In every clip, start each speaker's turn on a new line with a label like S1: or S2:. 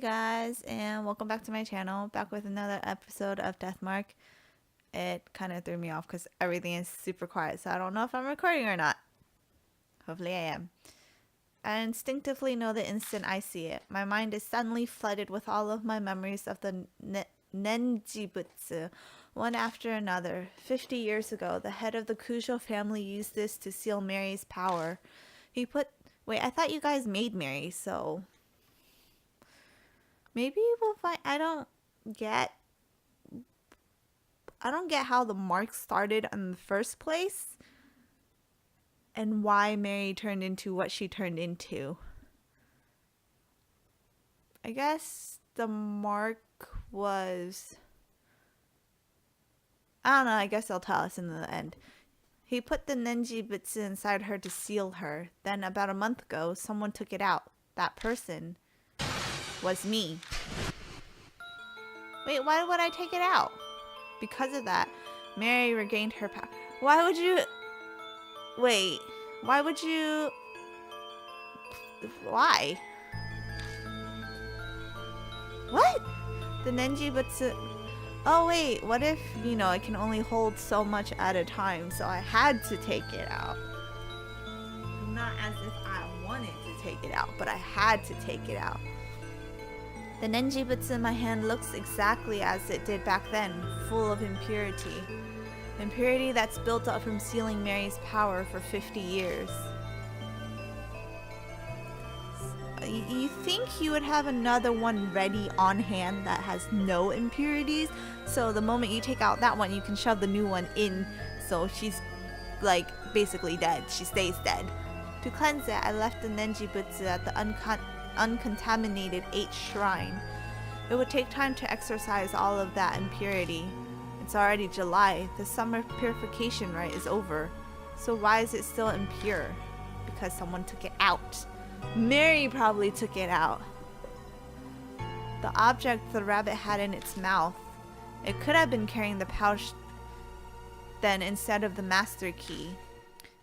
S1: guys, and welcome back to my channel. Back with another episode of Deathmark. It kind of threw me off because everything is super quiet, so I don't know if I'm recording or not. Hopefully I am. I instinctively know the instant I see it. My mind is suddenly flooded with all of my memories of the Nenjibutsu, one after another. 50 years ago, the head of the Kujo family used this to seal Mary's power. Wait, I thought you guys made Mary, so... Maybe we'll find. I don't get how the mark started in the first place and why Mary turned into what she turned into. I guess the mark was, I don't know, I guess they'll tell us in the end. He put the Nenjibutsu inside her to seal her. Then about a month ago, someone took it out. That person was me. Wait, why would I take it out? Because of that, Mary regained her power. Why would you... Wait, why would you... Why? What? The Nenjibutsu... Oh wait, what if, it can only hold so much at a time, so I had to take it out. Not as if I wanted to take it out, but I had to take it out. The Nenjibutsu in my hand looks exactly as it did back then, full of impurity. Impurity that's built up from sealing Mary's power for 50 years. You think you would have another one ready on hand that has no impurities? So the moment you take out that one, you can shove the new one in, so she's like basically dead. She stays dead. To cleanse it, I left the Nenjibutsu at the uncontaminated 8th shrine. It would take time to exorcise all of that impurity. It's already July. The summer purification rite is over. So why is it still impure? Because someone took it out. Mary probably took it out. The object the rabbit had in its mouth. It could have been carrying the pouch then instead of the master key.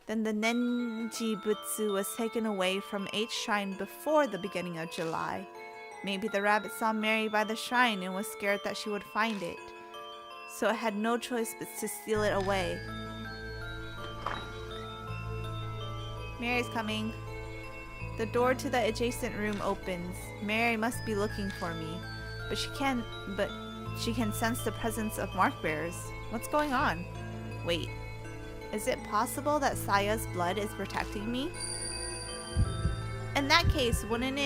S1: Then the Nenjibutsu was taken away from 8th shrine before the beginning of July. Maybe the rabbit saw Mary by the shrine and was scared that she would find it. So it had no choice but to steal it away. Mary's coming. The door to the adjacent room opens. Mary must be looking for me. But she can sense the presence of mark bearers. What's going on? Wait. Is it possible that Saya's blood is protecting me? In that case, wouldn't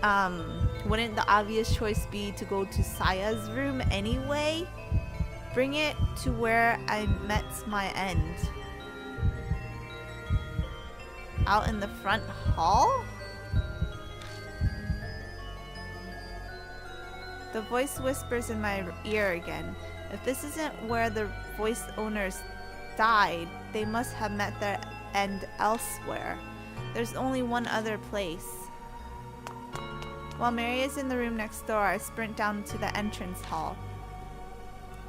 S1: the obvious choice be to go to Saya's room anyway? Bring it to where I met my end. Out in the front hall? The voice whispers in my ear again. If this isn't where the voice owners died, they must have met their end elsewhere. There's only one other place. While Mary is in the room next door, I sprint down to the entrance hall.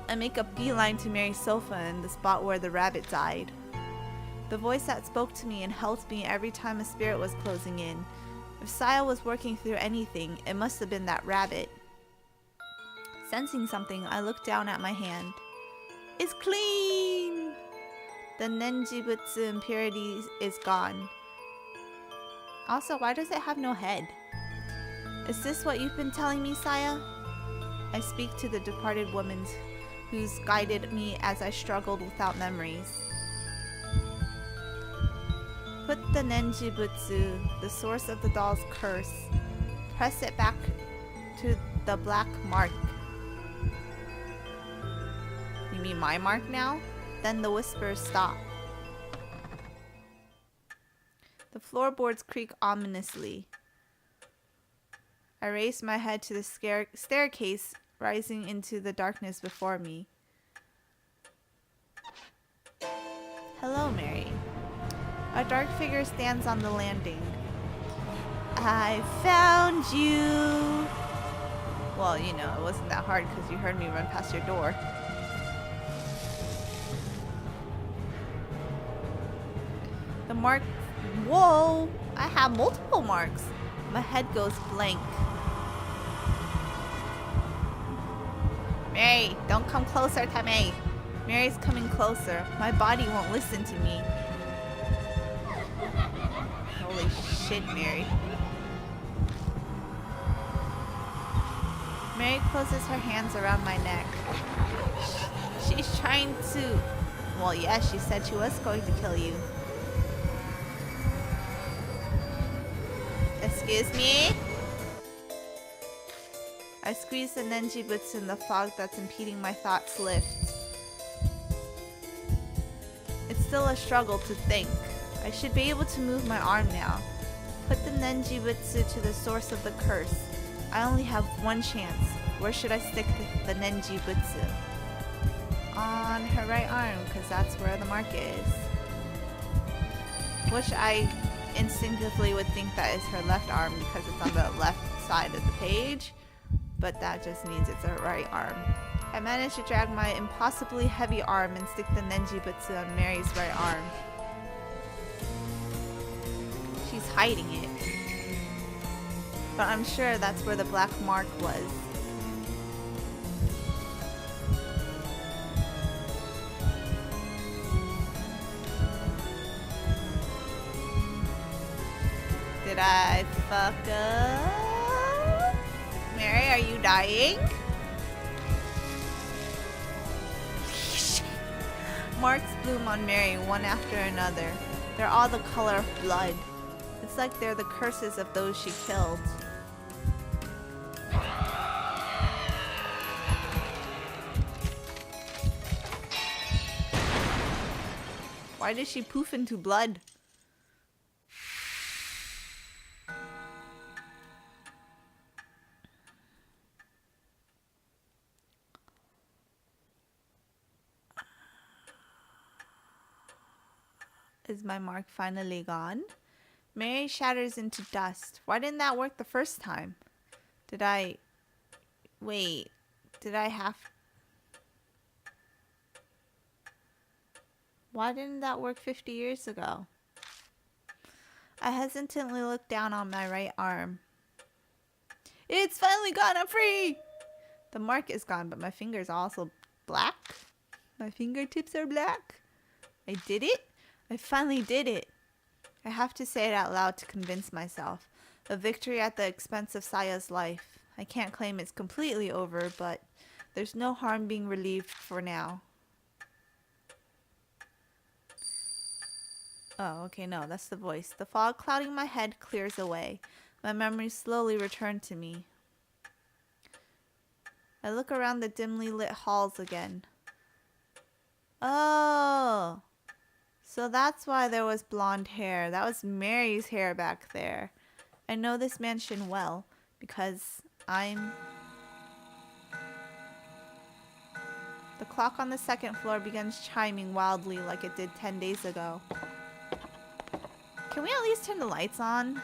S1: I make a beeline to Mary's sofa in the spot where the rabbit died. The voice that spoke to me and helped me every time a spirit was closing in. If Saya was working through anything, it must have been that rabbit. Sensing something, I look down at my hand. It's clean! The Nenjibutsu impurity is gone. Also, why does it have no head? Is this what you've been telling me, Saya? I speak to the departed woman who's guided me as I struggled without memories. Put the Nenjibutsu, the source of the doll's curse. Press it back to the black mark. You mean my mark now? Then the whispers stop. The floorboards creak ominously. I raise my head to the staircase rising into the darkness before me. Hello, Mary. A dark figure stands on the landing. I found you. Well, it wasn't that hard because you heard me run past your door. The mark... Whoa! I have multiple marks. My head goes blank. Mary, don't come closer to me. Mary's coming closer. My body won't listen to me. Holy shit, Mary. Mary closes her hands around my neck. She's trying to... Well, yeah, she said she was going to kill you. Excuse me? I squeeze the Nenjibutsu and the fog that's impeding my thoughts lifts. It's still a struggle to think. I should be able to move my arm now. Put the Nenjibutsu to the source of the curse. I only have one chance. Where should I stick the Nenjibutsu? On her right arm, because that's where the mark is. Which I instinctively would think that is her left arm because it's on the left side of the page. But that just means it's her right arm. I managed to drag my impossibly heavy arm and stick the Nenjibutsu on Mary's right arm. She's hiding it. But I'm sure that's where the black mark was. Did I fuck up? Mary, are you dying? Marks bloom on Mary one after another. They're all the color of blood. It's like they're the curses of those she killed. Why did she poof into blood? Is my mark finally gone? Mary shatters into dust. Why didn't that work the first time? Wait, did I have... Why didn't that work 50 years ago? I hesitantly look down on my right arm. It's finally gone, I'm free! The mark is gone, but my fingers are also black. My fingertips are black. I did it? I finally did it. I have to say it out loud to convince myself. A victory at the expense of Saya's life. I can't claim it's completely over, but there's no harm being relieved for now. Oh, okay, no, that's the voice. The fog clouding my head clears away. My memories slowly return to me. I look around the dimly lit halls again. Oh! So that's why there was blonde hair. That was Mary's hair back there. I know this mansion well because I'm... The clock on the second floor begins chiming wildly like it did 10 days ago. Can we at least turn the lights on?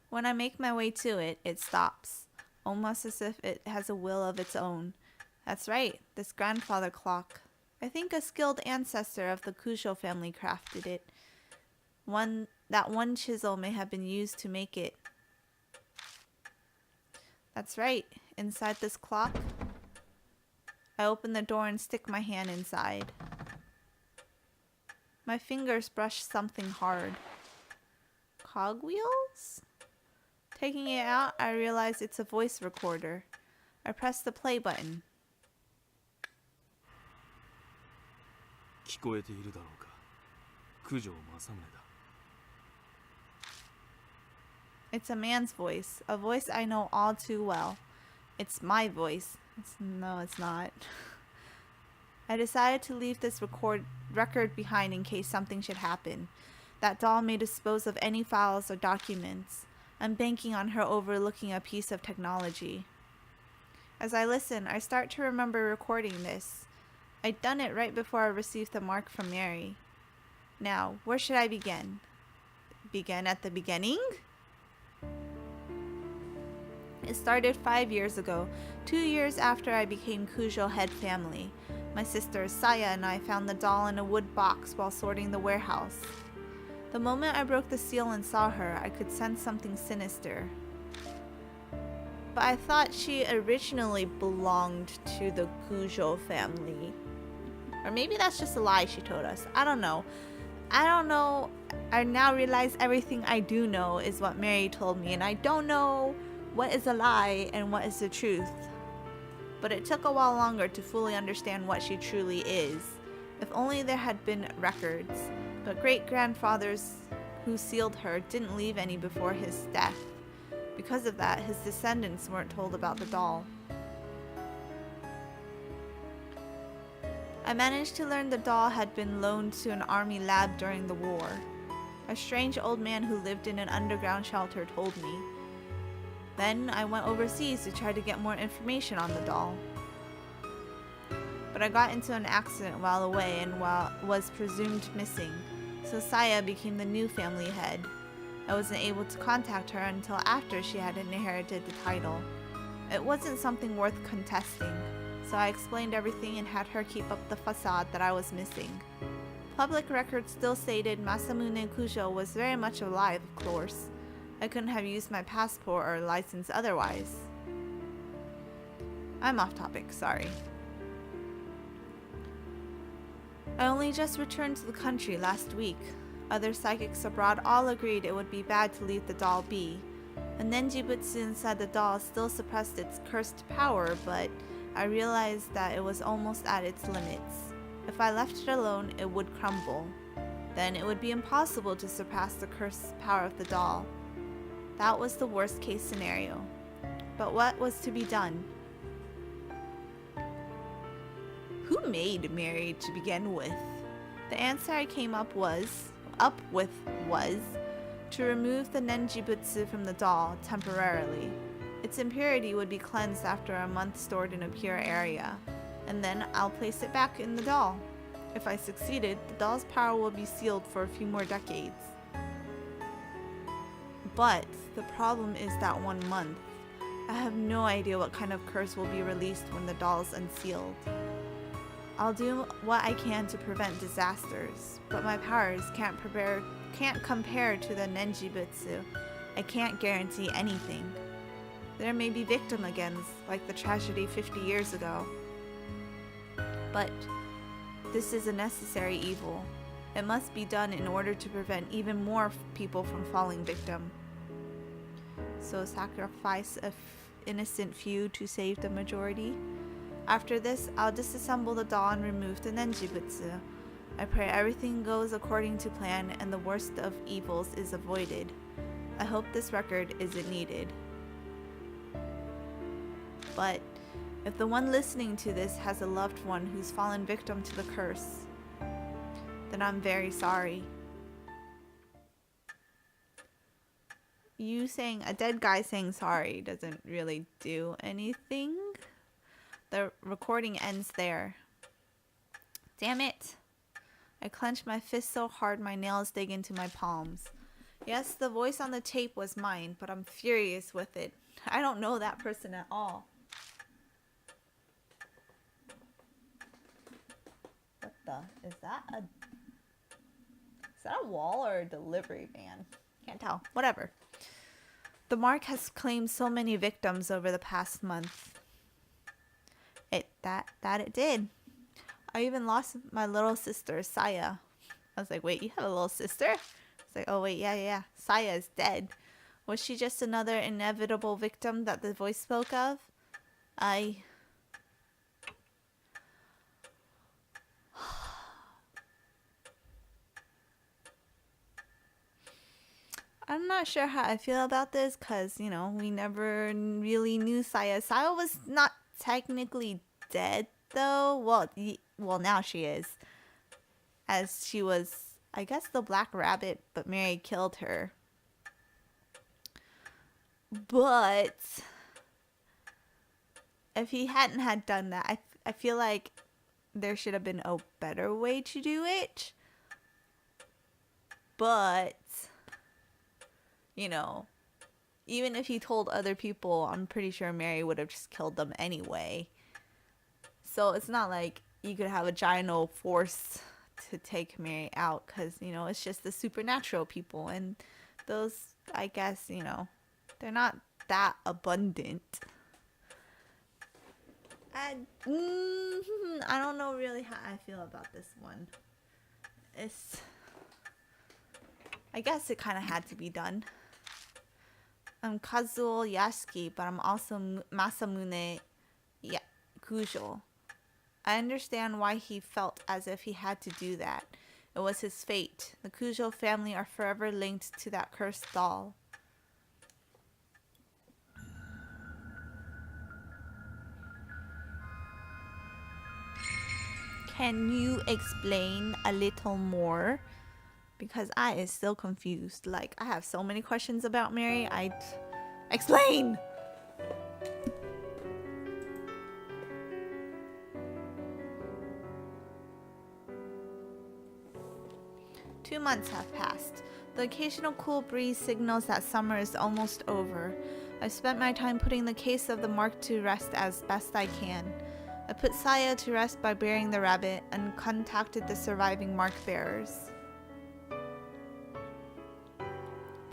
S1: When I make my way to it, it stops, almost as if it has a will of its own. That's right, this grandfather clock. I think a skilled ancestor of the Kujo family crafted it. That one chisel may have been used to make it. That's right, inside this clock. I open the door and stick my hand inside. My fingers brush something hard. Cogwheels? Taking it out, I realize it's a voice recorder. I press the play button. It's a man's voice, a voice I know all too well. It's my voice. No, it's not. I decided to leave this record behind in case something should happen. That doll may dispose of any files or documents. I'm banking on her overlooking a piece of technology. As I listen, I start to remember recording this. I'd done it right before I received the mark from Mary. Now, where should I begin? Begin at the beginning? It started 5 years ago, 2 years after I became Kujo head family. My sister Saya and I found the doll in a wood box while sorting the warehouse. The moment I broke the seal and saw her, I could sense something sinister. but I thought she originally belonged to the Gujo family. Or maybe that's just a lie she told us. I don't know. I now realize everything I do know is what Mary told me, and I don't know what is a lie and what is the truth. But it took a while longer to fully understand what she truly is. If only there had been records. But great-grandfathers who sealed her didn't leave any before his death. Because of that, his descendants weren't told about the doll. I managed to learn the doll had been loaned to an army lab during the war. A strange old man who lived in an underground shelter told me. Then I went overseas to try to get more information on the doll. But I got into an accident while away and was presumed missing, so Saya became the new family head. I wasn't able to contact her until after she had inherited the title. It wasn't something worth contesting, so I explained everything and had her keep up the facade that I was missing. Public records still stated Masamune Kujo was very much alive, of course. I couldn't have used my passport or license otherwise. I'm off topic, sorry. I only just returned to the country last week. Other psychics abroad all agreed it would be bad to leave the doll be. A Nenjibutsu said the doll still suppressed its cursed power, but I realized that it was almost at its limits. If I left it alone, it would crumble. Then it would be impossible to surpass the cursed power of the doll. That was the worst case scenario. But what was to be done? Who made Mary to begin with? The answer I came up with was to remove the Nenjibutsu from the doll temporarily. Its impurity would be cleansed after a month stored in a pure area, and then I'll place it back in the doll. If I succeeded, the doll's power will be sealed for a few more decades. But the problem is that 1 month. I have no idea what kind of curse will be released when the doll's unsealed. I'll do what I can to prevent disasters, but my powers can't compare to the Nenjibutsu. I can't guarantee anything. There may be victim again, like the tragedy 50 years ago. But this is a necessary evil. It must be done in order to prevent even more people from falling victim. So sacrifice an innocent few to save the majority? After this, I'll disassemble the doll and remove the Nenjibutsu. I pray everything goes according to plan and the worst of evils is avoided. I hope this record isn't needed. But if the one listening to this has a loved one who's fallen victim to the curse, then I'm very sorry. A dead guy saying sorry doesn't really do anything. The recording ends there. Damn it. I clench my fist so hard my nails dig into my palms. Yes, the voice on the tape was mine, but I'm furious with it. I don't know that person at all. What the? Is that a wall or a delivery van? Can't tell. Whatever. The mark has claimed so many victims over the past month. It did. I even lost my little sister, Saya. I was like, wait, you have a little sister? It's like, oh wait, yeah. Saya is dead. Was she just another inevitable victim that the voice spoke of? I'm not sure how I feel about this because, we never really knew Saya. Saya was not technically dead, though. Well, now she is. As she was, I guess, the Black Rabbit, but Mary killed her. But if he hadn't had done that, I feel like there should have been a better way to do it. But even if he told other people, I'm pretty sure Mary would have just killed them anyway. So it's not like you could have a giant old force to take Mary out because, it's just the supernatural people. And those, I guess, they're not that abundant. I don't know really how I feel about this one. I guess it kind of had to be done. I'm Kazuo Yasuki, but I'm also Masamune Kujo. I understand why he felt as if he had to do that. It was his fate. The Kujo family are forever linked to that cursed doll. Can you explain a little more? Because I is still confused. Like, I have so many questions about Mary. Explain! Two months have passed. The occasional cool breeze signals that summer is almost over. I've spent my time putting the case of the Mark to rest as best I can. I put Saya to rest by burying the rabbit and contacted the surviving mark bearers.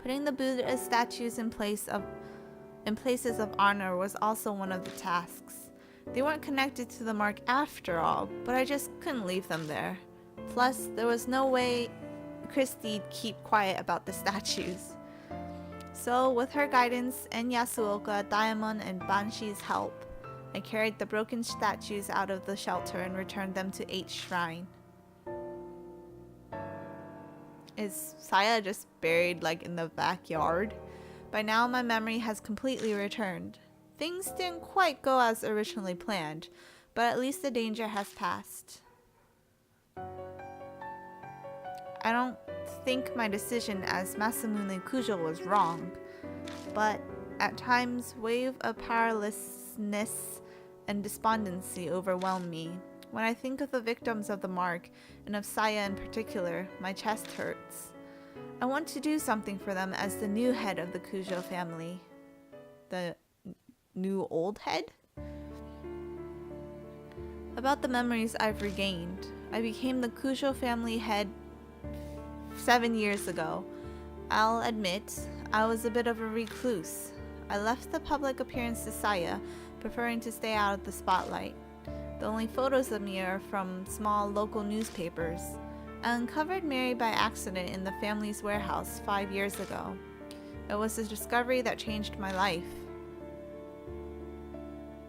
S1: Putting the Buddha statues in places of honor was also one of the tasks. They weren't connected to the mark after all, but I just couldn't leave them there. Plus, there was no way Christie'd keep quiet about the statues. So, with her guidance and Yasuoka, Diamond, and Banshi's help, I carried the broken statues out of the shelter and returned them to H Shrine. Is Saya just buried like in the backyard? By now my memory has completely returned. Things didn't quite go as originally planned, but at least the danger has passed. I don't think my decision as Masamune Kujo was wrong, but at times wave of powerlessness and despondency overwhelm me. When I think of the victims of the mark, and of Saya in particular, my chest hurts. I want to do something for them as the new head of the Kujo family. The new old head? About the memories I've regained. I became the Kujo family head 7 years ago. I'll admit, I was a bit of a recluse. I left the public appearance to Saya, preferring to stay out of the spotlight. The only photos of me are from small local newspapers. I uncovered Mary by accident in the family's warehouse 5 years ago. It was a discovery that changed my life.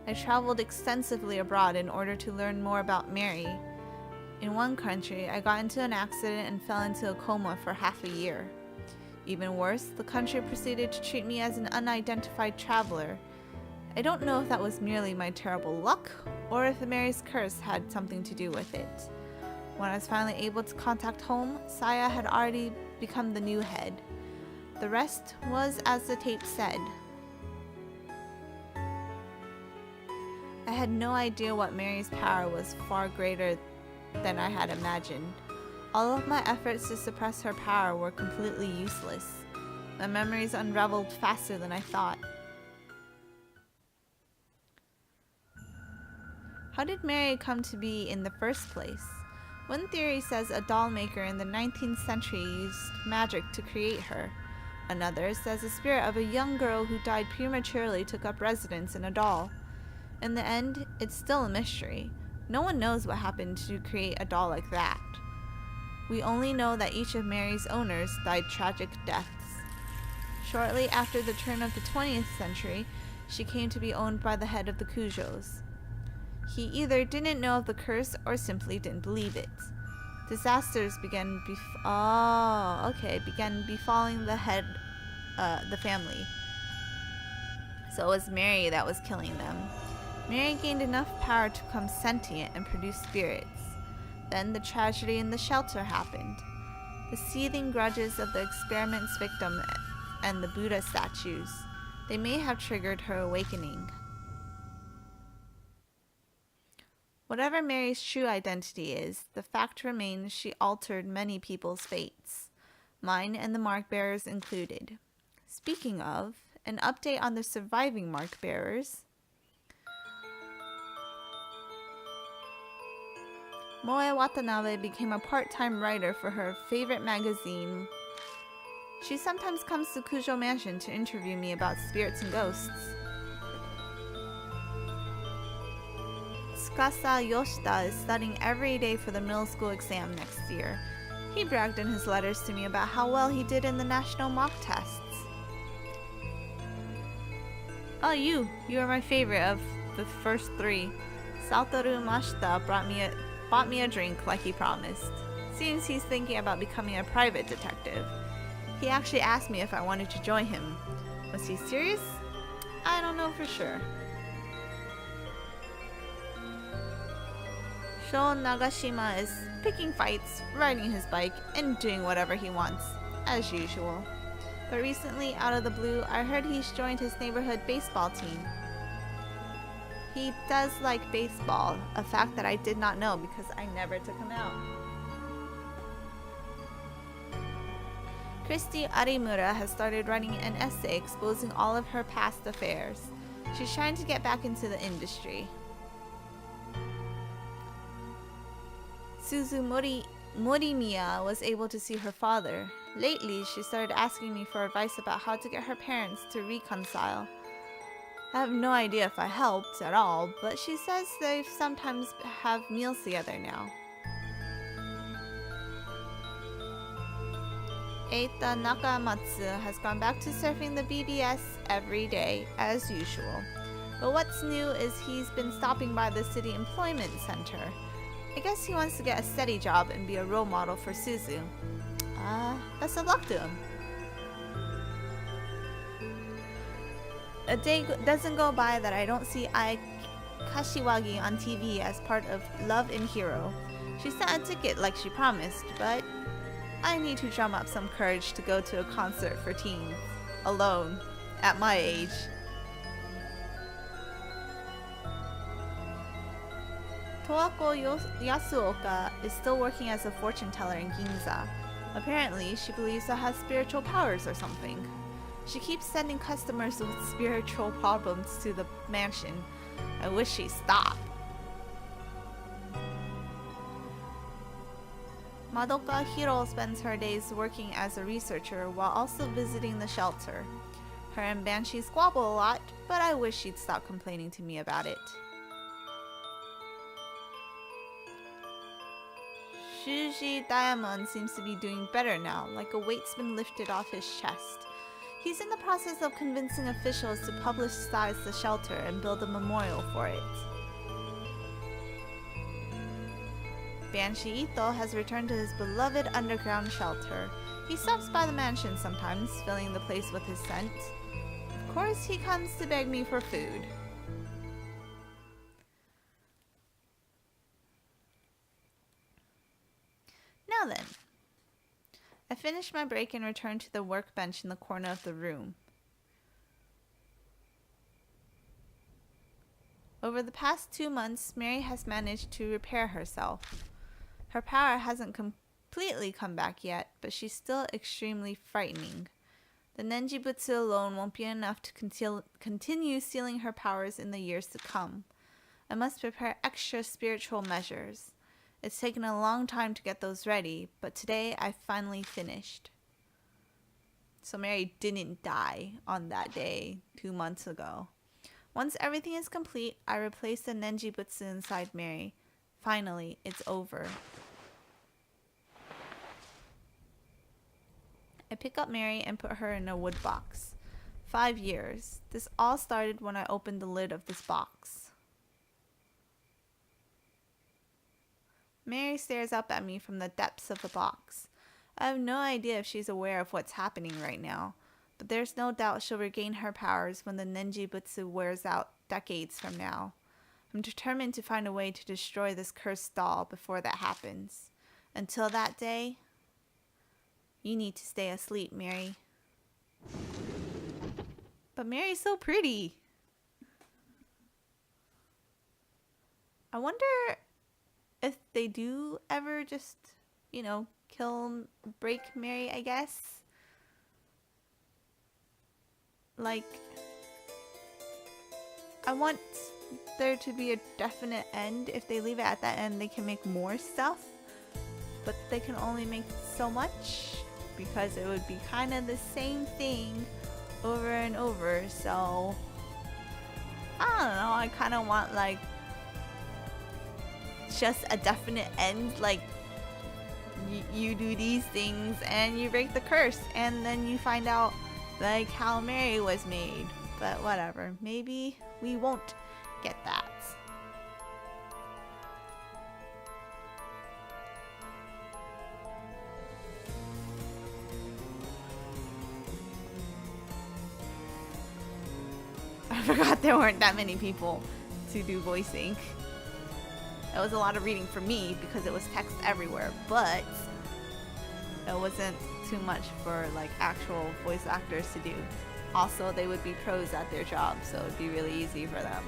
S1: I traveled extensively abroad in order to learn more about Mary. In one country, I got into an accident and fell into a coma for half a year. Even worse, the country proceeded to treat me as an unidentified traveler. I don't know if that was merely my terrible luck, or if Mary's curse had something to do with it. When I was finally able to contact home, Saya had already become the new head. The rest was as the tape said. I had no idea what Mary's power was far greater than I had imagined. All of my efforts to suppress her power were completely useless. My memories unraveled faster than I thought. How did Mary come to be in the first place? One theory says a doll maker in the 19th century used magic to create her. Another says the spirit of a young girl who died prematurely took up residence in a doll. In the end, it's still a mystery. No one knows what happened to create a doll like that. We only know that each of Mary's owners died tragic deaths. Shortly after the turn of the 20th century, she came to be owned by the head of the Kujos. He either didn't know of the curse or simply didn't believe it. Disasters began befalling the family. So it was Mary that was killing them. Mary gained enough power to become sentient and produce spirits. Then the tragedy in the shelter happened. The seething grudges of the experiment's victim and the Buddha statues. They may have triggered her awakening. Whatever Mary's true identity is, the fact remains she altered many people's fates, mine and the mark bearers included. Speaking of, an update on the surviving mark bearers. Moe Watanabe became a part-time writer for her favorite magazine, She sometimes comes to Kujo Mansion to interview me about spirits and ghosts. Tsukasa Yoshida is studying every day for the middle school exam next year. He bragged in his letters to me about how well he did in the national mock tests. Oh, you are my favorite of the first three. Satoru Mashita bought me a drink like he promised. Seems he's thinking about becoming a private detective. He actually asked me if I wanted to join him. Was he serious? I don't know for sure. Sho Nagashima is picking fights, riding his bike, and doing whatever he wants, as usual. But recently, out of the blue, I heard he's joined his neighborhood baseball team. He does like baseball, a fact that I did not know because I never took him out. Christy Arimura has started writing an essay exposing all of her past affairs. She's trying to get back into the industry. Suzu Morimiya was able to see her father. Lately, she started asking me for advice about how to get her parents to reconcile. I have no idea if I helped at all, but she says they sometimes have meals together now. Eita Nakamatsu has gone back to surfing the BBS every day, as usual. But what's new is he's been stopping by the city employment center. I guess he wants to get a steady job and be a role model for Suzu. Best of luck to him. A day doesn't go by that I don't see Ai Kashiwagi on TV as part of Love and Hero. She sent a ticket like she promised, but I need to drum up some courage to go to a concert for teens. Alone. At my age. Toako Yasuoka is still working as a fortune teller in Ginza. Apparently, she believes I have spiritual powers or something. She keeps sending customers with spiritual problems to the mansion. I wish she'd stop. Madoka Hiro spends her days working as a researcher while also visiting the shelter. Her and Banshee squabble a lot, but I wish she'd stop complaining to me about it. Shuji Diamond seems to be doing better now, like a weight's been lifted off his chest. He's in the process of convincing officials to publicize the shelter and build a memorial for it. Banshee Ito has returned to his beloved underground shelter. He stops by the mansion sometimes, filling the place with his scent. Of course, he comes to beg me for food. Now then, I finished my break and returned to the workbench in the corner of the room. Over the past 2 months, Mary has managed to repair herself. Her power hasn't completely come back yet, but she's still extremely frightening. The Nenjibutsu alone won't be enough to continue stealing her powers in the years to come. I must prepare extra spiritual measures. It's taken a long time to get those ready, but today I finally finished. So Mary didn't die on that day 2 months ago. Once everything is complete, I replace the Nenjibutsu inside Mary. Finally, it's over. I pick up Mary and put her in a wood box. 5 years. This all started when I opened the lid of this box. Mary stares up at me from the depths of the box. I have no idea if she's aware of what's happening right now, but there's no doubt she'll regain her powers when the Nenjibutsu wears out decades from now. I'm determined to find a way to destroy this cursed doll before that happens. Until that day, you need to stay asleep, Mary. But Mary's so pretty. I wonder if they do ever just, break Mary, I guess. Like, I want there to be a definite end. If they leave it at that end, they can make more stuff, but they can only make so much. because it would be kind of the same thing over and over. So I don't know, I kind of want like just a definite end, like you do these things and you break the curse, and then you find out like how Mary was made. But whatever, maybe we won't get that. I forgot there weren't that many people to do voicing. It was a lot of reading for me because it was text everywhere, but it wasn't too much for like actual voice actors to do. Also, they would be pros at their job, so it would be really easy for them.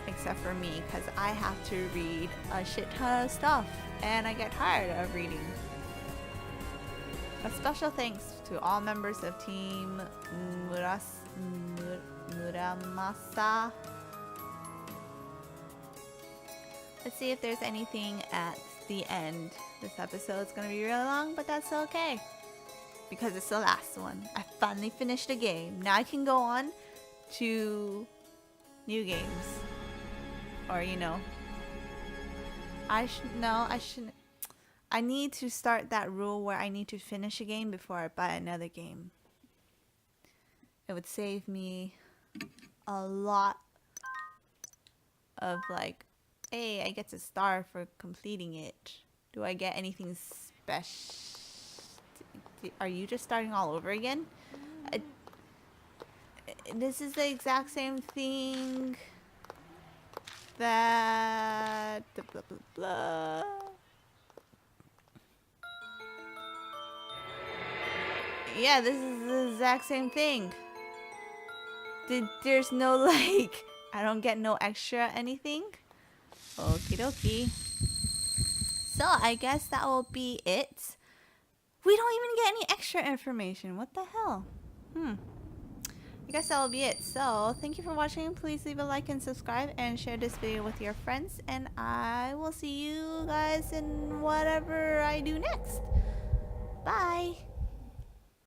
S1: Except for me, because I have to read a shit ton of stuff, and I get tired of reading. A special thanks to all members of Team Muramasa. Let's see if there's anything at the end. This episode's gonna be really long, but that's okay, because it's the last one. I finally finished a game. Now I can go on to new games. Or, you know, I shouldn't. I need to start that rule where I need to finish a game before I buy another game. It would save me a lot of like, hey, I get a star for completing it. Do I get anything special? Are you just starting all over again? This is the exact same thing that blah blah blah. Yeah, this is the exact same thing. There's no like, I don't get no extra anything. Okie dokie. So I guess that will be it. We don't even get any extra information. What the hell? I guess that will be it. So thank you for watching. Please leave a like and subscribe and share this video with your friends. And I will see you guys in whatever I do next. Bye.